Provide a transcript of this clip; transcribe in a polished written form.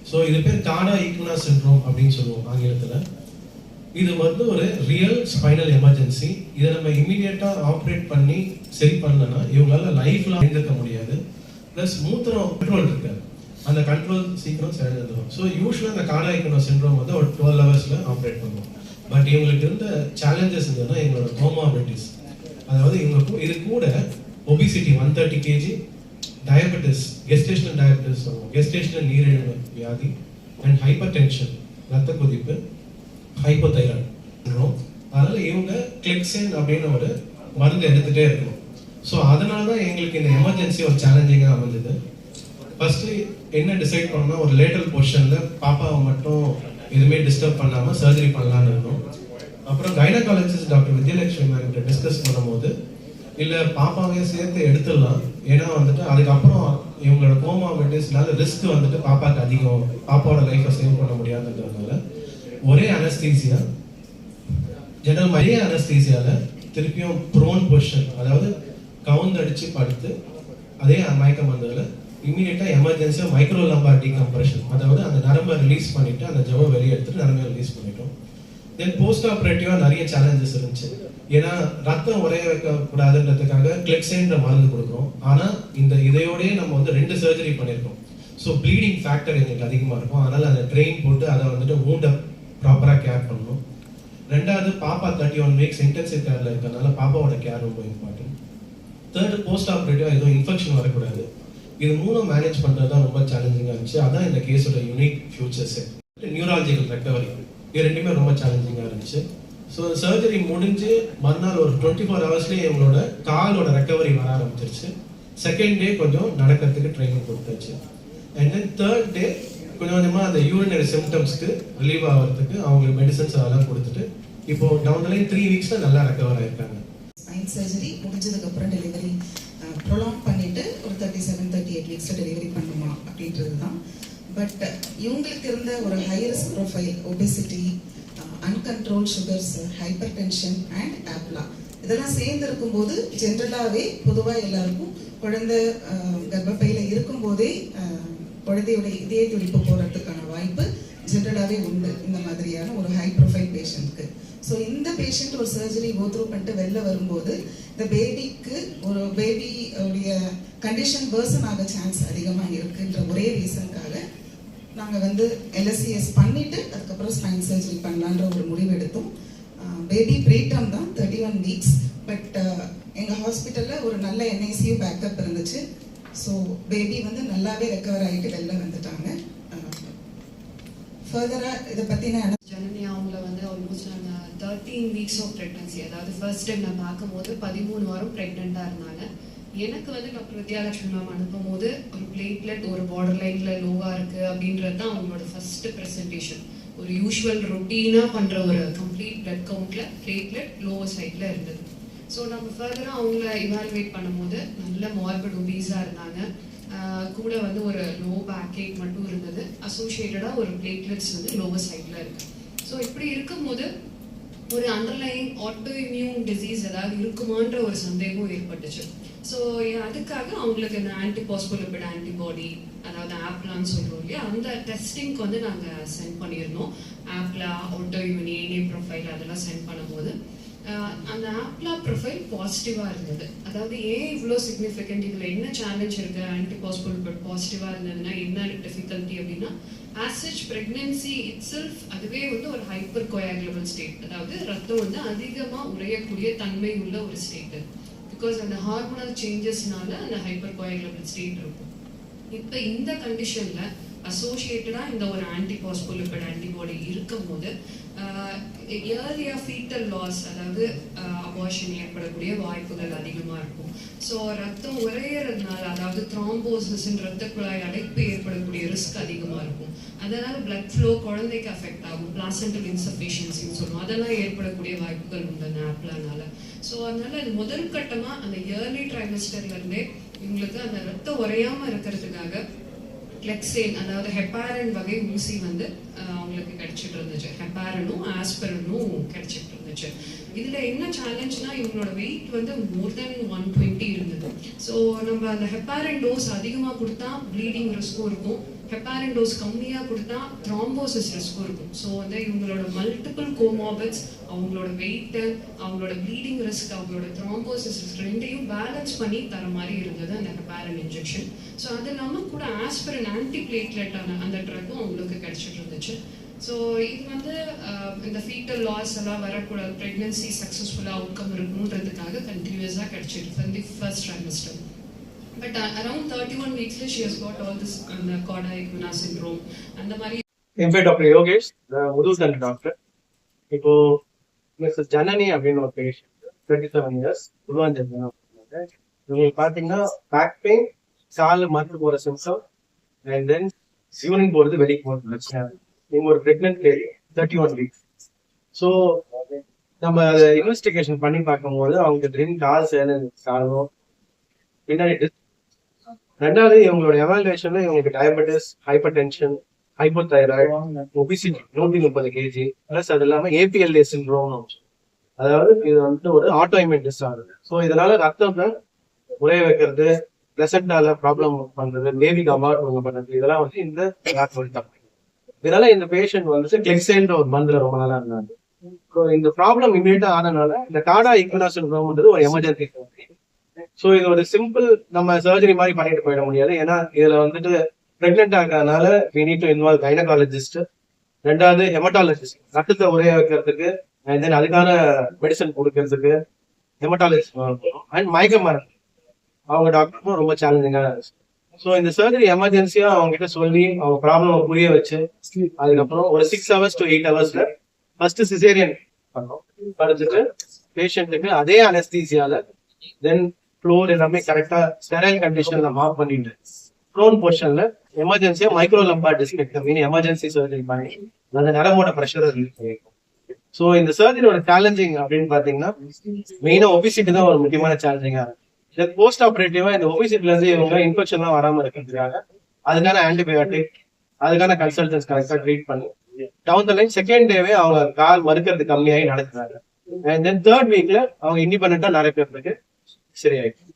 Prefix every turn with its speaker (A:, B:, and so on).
A: So இது பேர் காடா ஈக்குனா சிண்ட்ரோம் அப்படின்னு சொல்லுவோம் ஆங்கிலத்தில். இது வந்து ஒரு ரியல் ஸ்பைனல் எமர்ஜென்சி. இதை நம்ம இமீடியட்டாக ஆப்ரேட் பண்ணி சரி பண்ணலன்னா இவங்களால லைஃப்லாம் எழுந்திருக்க முடியாது. ப்ளஸ் மூத்திரம் கண்ட்ரோல் இருக்காது, அந்த கண்ட்ரோல் சீக்கிரம் சேர்ந்துடும். ஸோ யூஸ்வலாக இந்த காடா ஈக்குனா சிண்ட்ரோம் வந்து ஒரு 12 ஹவர்ஸில் ஆப்ரேட் பண்ணுவோம். பட் இவங்களுக்கு இருந்த சேலஞ்சஸ் இருந்ததுன்னா எங்களோட கோமாபிலிட்டிஸ், அதாவது இவங்க இது கூட obesity 130 kg, diabetes, gestational diabetes சொல்லுவோம், கெஸ்டேஷனல் நீரிழிவு வியாதி, அண்ட் ஹைப்பர் டென்ஷன், ரத்த கொதிப்பு, ஹைப்போதைராய்டு. அதனால இவங்க கிளெக்சின் அப்படின்னு ஒரு மருந்து எடுத்துகிட்டே இருக்கணும். ஸோ அதனால தான் எங்களுக்கு இந்த எமர்ஜென்சி ஒரு சேலஞ்சிங்காக அமைஞ்சது. ஃபர்ஸ்ட் என்ன டிசைட் பண்ணோம்னா ஒரு லேட்டரல் பொசிஷனில் பாப்பாவை மட்டும் எதுவுமே டிஸ்டர்ப் பண்ணாமல் சர்ஜரி பண்ணலான்னு இருந்தோம். அப்புறம் கைனகாலஜிஸ்ட் டாக்டர் விஜயலட்சுமி மேம்கிட்ட டிஸ்கஸ் பண்ணும்போது இல்லை பாப்பாவையும் சேர்த்து எடுத்துடலாம், ஏன்னா வந்துட்டு அதுக்கப்புறம் இவங்களோட கோமாபிலிட்டிஸ்னால ரிஸ்க் வந்துட்டு பாப்பாவுக்கு அதிகம், பாப்பாவோட லைஃப்பை சேவ் பண்ண முடியாதுன்றதுனால ஒரே அனஸ்தீசியா, ஜெனரல் மாதிரியே அனஸ்தீசியாவில் திருப்பியும் ப்ரோன் பொசிஷன், அதாவது கவுந்தடிச்சு படுத்து அதே மயக்க மருந்துல இமீடியட்டாக எமர்ஜென்சியாக மைக்ரோ லம்பார் டீகம்ப்ரெஷன், அதாவது அந்த நரம்பை ரிலீஸ் பண்ணிட்டு அந்த ஜவ்வை வெளியே எடுத்துட்டு நரம்பை ரிலீஸ் பண்ணிட்டோம். தென் போஸ்ட் ஆப்ரேட்டிவாக நிறைய சேலஞ்சஸ் இருந்துச்சு. ஏன்னா ரத்தம் உரைய வைக்கக்கூடாதுன்றதுக்காக கிளெக்சைன்ற மருந்து கொடுக்குறோம். ஆனால் இந்த இதையோடய நம்ம வந்து 2 சர்ஜரி பண்ணியிருக்கோம். ஸோ ப்ளீடிங் ஃபேக்டர் எங்களுக்கு அதிகமாக இருக்கும். அதனால் அந்த ட்ரெயின் போட்டு அதை வந்துட்டு மூண்டை ப்ராப்பராக கேர் பண்ணணும். ரெண்டாவது பாப்பா 31 வீக்ஸ் இன்டென்சிவ் கேரில் இருக்கிறதுனால பாப்பாவோட கேர் ரொம்ப இம்பார்ட்டன்ட். தேர்டு போஸ்ட் ஆப்ரேட்டிவாக எதுவும் இன்ஃபெக்ஷன் வரக்கூடாது. இது 3 மேனேஜ் பண்ணுறது தான் ரொம்ப சேலஞ்சிங்காக இருந்துச்சு. அதான் இந்த கேஸோட யூனிக் ஃபியூச்சர்ஸு. நியூராலஜிக்கல் ரெக்கவரி, இது ரெண்டுமே ரொம்ப சேலஞ்சிங்காக இருந்துச்சு. ஸோ சர்ஜரி முடிஞ்சு மறுநாள் ஒரு 24 ஹவர்ஸ்லேயே இவங்களோட காலோட ரெக்கவரி வர ஆரம்பிச்சிருச்சு. செகண்ட் டே கொஞ்சம் நடக்கிறதுக்கு ட்ரைனிங் கொடுத்தாச்சு. அண்ட் தென் தேர்ட் டே கொஞ்சம் கொஞ்சமாக அந்த யூரினரி சிம்டம்ஸ்க்கு ரிலீவ் ஆகிறதுக்கு அவங்களுக்கு மெடிசன்ஸ் அதெல்லாம் கொடுத்துட்டு இப்போ டவுன் த லைன் 3 வீக்ஸில் நல்லா ரெக்கவர் ஆகிருக்காங்க.
B: ஸ்பைன் சர்ஜரி முடிஞ்சதுக்கப்புறம் டெலிவரி ப்ரொலாங் பண்ணிட்டு ஒரு 37-38 வீக்ஸில் டெலிவரி பண்ணுமா அப்படின்றது தான். பட் இவங்களுக்கு இருந்த ஒரு high risk profile, obesity, uncontrolled sugars, hypertension and ஆப்லா, இதெல்லாம் சேர்ந்து இருக்கும்போது ஜென்ரலாகவே பொதுவாக எல்லாருக்கும் குழந்தை கர்ப்பப்பையில் இருக்கும்போதே குழந்தையோட இதய துடிப்பு போகிறதுக்கான வாய்ப்பு ஜென்ரலாகவே உண்டு இந்த மாதிரியான ஒரு ஹை ப்ரொஃபைல் பேஷண்ட்க்கு. ஸோ இந்த பேஷண்ட் ஒரு சர்ஜரி கோத்ரூ பண்ணிட்டு வெளில வரும்போது இந்த பேபிக்கு ஒரு பேபியோடைய கண்டிஷன் வேர்சன் ஆக சான்ஸ் அதிகமாக இருக்குன்ற ஒரே ரீசனுக்காக நாங்கள் வந்து எல்எஸ்சிஎஸ் பண்ணிட்டு அதுக்கப்புறம் ஸ்பைன் சர்ஜரி பண்ணலான்ற ஒரு முடிவு எடுத்தோம். பேபி ப்ரீடம் தான் 31 வீக்ஸ். பட் எங்கள் ஹாஸ்பிட்டலில் ஒரு நல்ல என்ஐசியூ பேக்கப் இருந்துச்சு. ஸோ பேபி வந்து நல்லாவே ரெக்கவர் ஆகிட்டு வெளில வந்துட்டாங்க. ஃபர்தராக இதை பற்றின
C: ஜனனி அவங்கள வந்து ஆல்மோஸ்ட் நாங்கள் 13 வீக்ஸ் ஆஃப் ப்ரெக்னன்சி, அதாவது ஃபர்ஸ்ட் டைம் நான் பார்க்கும்போது 13 வாரம் ப்ரெக்னெண்ட்டாக இருந்தாங்க. எனக்கு வந்து டாக்டர் வித்யாலட்சுமி மேம் அனுப்பும் போது ஒரு பிளேட்லெட் ஒரு பார்டர் லைனில் லோவாக இருக்குது அப்படின்றது தான் அவங்களோட ஃபர்ஸ்ட் ப்ரெசன்டேஷன். ஒரு யூஸ்வல் ரொட்டீனாக பண்ணுற ஒரு கம்ப்ளீட் பிளட் கவுண்டில் பிளேட்லெட் லோவர் சைடில் இருந்தது. ஸோ நம்ம ஃபர்தராக அவங்கள இவாலுவேட் பண்ணும்போது நல்ல மார்பிட் ஒபீஸாக இருந்தாங்க. கூட வந்து ஒரு லோ பேக் ஏக் மட்டும் இருந்தது. அசோசியேட்டடாக ஒரு பிளேட்லெட்ஸ் வந்து லோவர் சைடில் இருக்குது. ஸோ இப்படி இருக்கும்போது ஒரு அண்டர்லைங் ஆட்டோ இம்யூன் டிசீஸ் ஏதாவது இருக்குமான்ற ஒரு சந்தேகம் ஏற்பட்டுச்சு. ஸோ அதுக்காக அவங்களுக்கு இந்த ஆன்டிபாஸ்போலிபிட் ஆன்டிபாடி, அதாவது ஆப்லான்னு சொல்கிறோம் இல்லையா, அந்த டெஸ்டிங்க்கு வந்து நாங்கள் சென்ட் பண்ணியிருந்தோம். ஆப்லா, ஆட்டோ இம்யூன், ஏனே ப்ரொஃபைல் அதெல்லாம் சென்ட் பண்ணும்போது அந்த ஆப்லா ப்ரொஃபைல் பாசிட்டிவாக இருந்தது. அதாவது ஏன் இவ்வளோ சிக்னிஃபிகண்ட், இதில் என்ன சேலஞ்ச் இருக்குது, ஆன்டிபாஸ்போலிபிட் பாசிட்டிவாக இருந்ததுன்னா என்ன டிஃபிகல்ட்டி அப்படின்னா, ஆசச் ப்ரெக்னன்சி இட் செல்ஃப் அதுவே வந்து ஒரு ஹைப்பர் கோயாகுலபிள் ஸ்டேட், அதாவது ரத்தம் வந்து அதிகமாக உறையக்கூடிய தன்மை உள்ள ஒரு ஸ்டேட்டு. பிகாஸ் அந்த ஹார்மோனல் சேஞ்சஸ்னால அந்த ஹைப்பர் கோயாகுலபிள் ஸ்டேட் இருக்கும். இப்போ இந்த கண்டிஷனில் அசோசியேட்டடாக இந்த ஒரு ஆன்டிபாஸ்போலிபிட் ஆன்டிபாடி இருக்கும் போது ஏர்லியாக ஃபீட்டல் லாஸ், அதாவது அபார்ஷன் ஏற்படக்கூடிய வாய்ப்புகள் அதிகமாக இருக்கும். ஸோ ரத்தம் உறையிறதுனால, அதாவது த்ராம்போசிஸ் ரத்த குழாய் அடைப்பு ஏற்படக்கூடிய ரிஸ்க் அதிகமாக இருக்கும். அதனால் பிளட் ஃப்ளோ குழந்தைக்கு அஃபெக்ட் ஆகும், பிளாசென்டல் இன்சஃபிஷியன்சின்னு சொல்லுவோம், அதெல்லாம் ஏற்படக்கூடிய வாய்ப்புகள் உண்டு அந்த ஆப்லானால. ஸோ அதனால அது முதல் கட்டமாக அந்த இயர்லி ட்ரைமஸ்டர்லேருந்தே இவங்களுக்கு அந்த ரத்தம் உறையாமல் இருக்கிறதுக்காக கிளெக்சேன், அதாவது ஹெப்பாரின் வகை ஊசி வந்து அவங்களுக்கு கிடைச்சிட்டு இருந்துச்சு. ஹெப்பாரினும் ஆஸ்பிரினும் கிடைச்சிட்டு இருந்துச்சு. இதுல என்ன சேலஞ்ச்னா இவங்களோட வெயிட் வந்து மோர் தென் 120 இருந்தது. ஸோ நம்ம அந்த ஹெப்பாரின் டோஸ் அதிகமாக கொடுத்தா ப்ளீடிங் ரிஸ்க்கும் இருக்கும், ஹெப்பாரின் டோஸ் கம்மியாக கொடுத்தா த்ராம்போசிஸ் ரிஸ்க்கும் இருக்கும். ஸோ வந்து இவங்களோட மல்டிபிள் கோமார்பிட்ஸ், அவங்களோட வெயிட்டு, அவங்களோட ப்ளீடிங் ரிஸ்க், அவங்களோட த்ராம்போசிஸ் ரிஸ்க் ரெண்டையும் பேலன்ஸ் பண்ணி தர மாதிரி இருந்தது அந்த ஹெப்பாரின் இன்ஜெக்ஷன். ஸோ அது இல்லாமல் கூட ஆஸ்பிரின் ஆன்டி பிளேட்லெட்டான அந்த ட்ரக்கும் அவங்களுக்கு கிடைச்சிட்டு இருந்துச்சு. ஸோ இது வந்து இந்த ஃபீட்டல் லாஸ் எல்லாம் வரக்கூடாது, ப்ரெக்னன்சி சக்ஸஸ்ஃபுல்லாக அவுட்கம் இருக்கணுன்றதுக்காக கண்டினியூஸாக கிடைச்சிட்டு இந்த first trimester. But around 31 வீக்ஸ்ல she has got all this அந்த கார்டா இக்வினா சிண்ட்ரோம் அந்த மாதிரி.
D: என் பேர் டாக்டர் யோகேஷ், முதுகுத்தண்டு டாக்டர். இப்போ மிஸ்ஸஸ் ஜனனி அப்படின்னு ஒரு பேஷண்ட் 27 இயர்ஸ் உருவாஞ்சல். இவங்களுக்கு பார்த்தீங்கன்னா பேக் பெயின், கால் மறுத்து போகிற சிம்சம், அண்ட் தென் யூரின் போகிறது வெளியே போகிறது பிரச்சனை. இவங்க ஒரு பிரெக்னென்ட் லேடி 31 வீக்ஸ். ஸோ நம்ம அதை இன்வெஸ்டிகேஷன் பண்ணி பார்க்கும்போது அவங்க திடீர்னு கால் சேரும் பின்னாடி. ரெண்டாவது இவங்களோட எவாலுவேஷன்ல இவங்களுக்கு diabetes, hyper tension, hypothyroid, obesity 130 kg plus அது இல்லாம ஏபிஎல்ஏ சிண்ட்ரோம், அதாவது இது வந்துட்டு ஒரு ஆட்டோ இம்யூன் டிஸார்டர். ஸோ இதனால ரத்தத்தை உரைய வைக்கிறது, பிளசண்டால ப்ராப்ளம் பண்றது, பேபிக்கு அபார்ட் பண்றது, இதெல்லாம் வந்து இந்த தப்பு. இதனால இந்த பேஷண்ட் வந்துட்டு கிளெக்ஸேன்ற ஒரு மருந்துல ரொம்ப நாளா இருந்தாங்க. ஸோ இந்த ப்ராப்ளம் இமீடியட்டா ஆனதுனால இந்த கார்டா இக்வினா சிண்ட்ரோம்ன்றது ஒரு எமர்ஜென்சி. ஸோ இது ஒரு சிம்பிள் நம்ம சர்ஜரி மாதிரி பண்ணிட்டு போயிட முடியாது. ஏன்னா இதுல வந்துட்டு பிரெக்னென்ட் ஆகிறதுனால we need to involve gynaecologist, ரெண்டாவது ஹெமட்டாலஜிஸ்ட், ரத்தத்தை உரைய வைக்கிறதுக்கு அண்ட் தென் அதுக்கான மெடிசன் கொடுக்கறதுக்கு ஹெமட்டாலஜிஸ்ட், அண்ட் மயக்க மருந்து அவங்க டாக்டருக்கும் ரொம்ப சேலஞ்சிங்காக இருந்துச்சு. ஸோ இந்த சர்ஜரி எமர்ஜென்சியா அவங்க கிட்ட சொல்லி அவங்க ப்ராப்ளம் புரிய வச்சு அதுக்கப்புறம் ஒரு 6 hours to 8 hours first caesarean பண்ணோம். படிச்சுட்டு பேஷண்ட்டுக்கு அதே அனஸ்தீசியால தென் ஃப்ளோர் எல்லாமே கரெக்டா ஸ்டெரைல் கண்டிஷன்ல மார்க் பண்ணிட்டு ப்ரோன் பொசிஷன்ல எமர்ஜென்சியா micro lumbar discectomy emergency surgery பண்ணி அந்த நரம்போட ப்ரெஷரை ரிலீவ் பண்ணிருக்கோம். ஸோ இந்த சர்ஜரியோட சேலஞ்சிங் அப்படின்னு பாத்தீங்கன்னா மெயினா ஒபிசிட்டி தான் ஒரு முக்கியமான சேலஞ்சிங்கா இருக்கு. இது போஸ்ட் ஆபரேட்டிவா இந்த ஒபிசிட்டில இருந்து இவங்க இன்ஃபெக்ஷன்லாம் வராம இருக்கிறதுக்காக அதுக்கான ஆன்டிபயோட்டிக், அதுக்கான கன்சல்டன்ஸ் கரெக்டா ட்ரீட் பண்ணி டவுன் த லைன் செகண்ட் டேவே அவங்க கால் மறுக்கிறது கம்மியாகி நடத்துறாங்க. அண்ட் தென் தேர்ட் வீக்ல அவங்க இண்டிபெண்டா நிறைய பேருக்கு சரியாயிடும்.